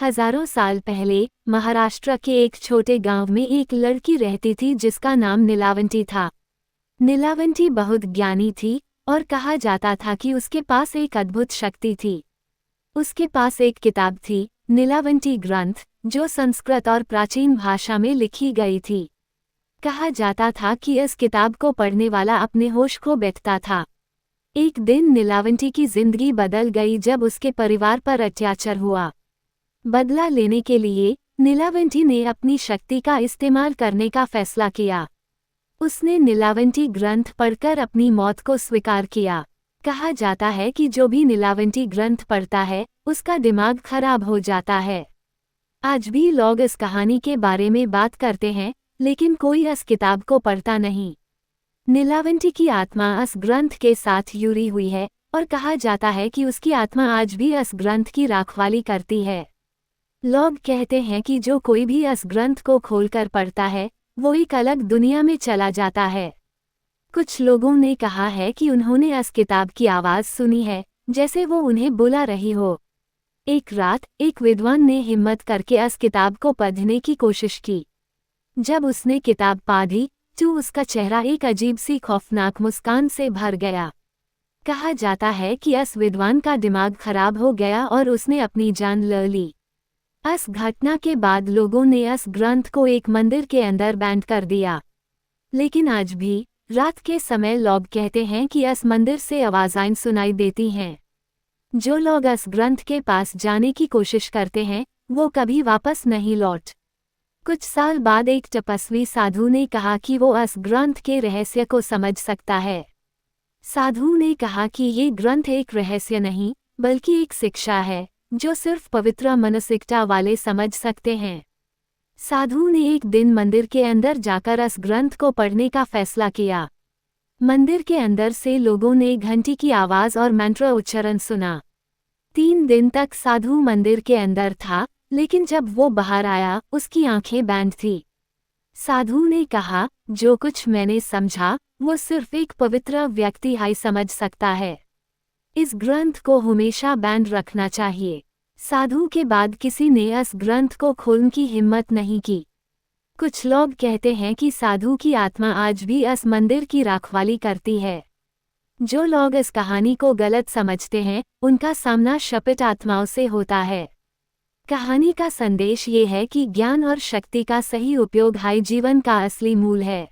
हजारों साल पहले महाराष्ट्र के एक छोटे गांव में एक लड़की रहती थी जिसका नाम नीलावंती था। नीलावंती बहुत ज्ञानी थी और कहा जाता था कि उसके पास एक अद्भुत शक्ति थी। उसके पास एक किताब थी, नीलावंती ग्रंथ, जो संस्कृत और प्राचीन भाषा में लिखी गई थी। कहा जाता था कि इस किताब को पढ़ने वाला अपने होश खो बैठता था। एक दिन नीलावंती की जिंदगी बदल गई जब उसके परिवार पर अत्याचार हुआ। बदला लेने के लिए नीलावंती ने अपनी शक्ति का इस्तेमाल करने का फैसला किया। उसने नीलावंती ग्रंथ पढ़कर अपनी मौत को स्वीकार किया। कहा जाता है कि जो भी नीलावंती ग्रंथ पढ़ता है उसका दिमाग खराब हो जाता है। आज भी लोग इस कहानी के बारे में बात करते हैं, लेकिन कोई इस किताब को पढ़ता नहीं। नीलावंती की आत्मा इस ग्रंथ के साथ जुड़ी हुई है और कहा जाता है कि उसकी आत्मा आज भी इस ग्रंथ की रखवाली करती है। लोग कहते हैं कि जो कोई भी इस ग्रंथ को खोलकर पढ़ता है वो एक अलग दुनिया में चला जाता है। कुछ लोगों ने कहा है कि उन्होंने इस किताब की आवाज़ सुनी है, जैसे वो उन्हें बुला रही हो। एक रात एक विद्वान ने हिम्मत करके इस किताब को पढ़ने की कोशिश की। जब उसने किताब पढ़ी तो उसका चेहरा एक अजीब सी खौफनाक मुस्कान से भर गया। कहा जाता है कि इस विद्वान का दिमाग खराब हो गया और उसने अपनी जान ले ली। इस घटना के बाद लोगों ने इस ग्रंथ को एक मंदिर के अंदर बैंड कर दिया। लेकिन आज भी रात के समय लोग कहते हैं कि इस मंदिर से आवाज़ें सुनाई देती हैं। जो लोग इस ग्रंथ के पास जाने की कोशिश करते हैं वो कभी वापस नहीं लौट। कुछ साल बाद एक तपस्वी साधु ने कहा कि वो इस ग्रंथ के रहस्य को समझ सकता है। साधु ने कहा कि ये ग्रंथ एक रहस्य नहीं बल्कि एक शिक्षा है जो सिर्फ पवित्र मानसिकता वाले समझ सकते हैं। साधु ने एक दिन मंदिर के अंदर जाकर इस ग्रंथ को पढ़ने का फैसला किया। मंदिर के अंदर से लोगों ने घंटी की आवाज़ और मंत्र उच्चारण सुना। 3 दिन तक साधु मंदिर के अंदर था, लेकिन जब वो बाहर आया उसकी आंखें बंद थी। साधु ने कहा, जो कुछ मैंने समझा वो सिर्फ एक पवित्र व्यक्ति ही समझ सकता है। इस ग्रंथ को हमेशा बंद रखना चाहिए। साधु के बाद किसी ने इस ग्रंथ को खोलने की हिम्मत नहीं की। कुछ लोग कहते हैं कि साधु की आत्मा आज भी इस मंदिर की रखवाली करती है। जो लोग इस कहानी को गलत समझते हैं उनका सामना शापित आत्माओं से होता है। कहानी का संदेश ये है कि ज्ञान और शक्ति का सही उपयोग ही जीवन का असली मूल है।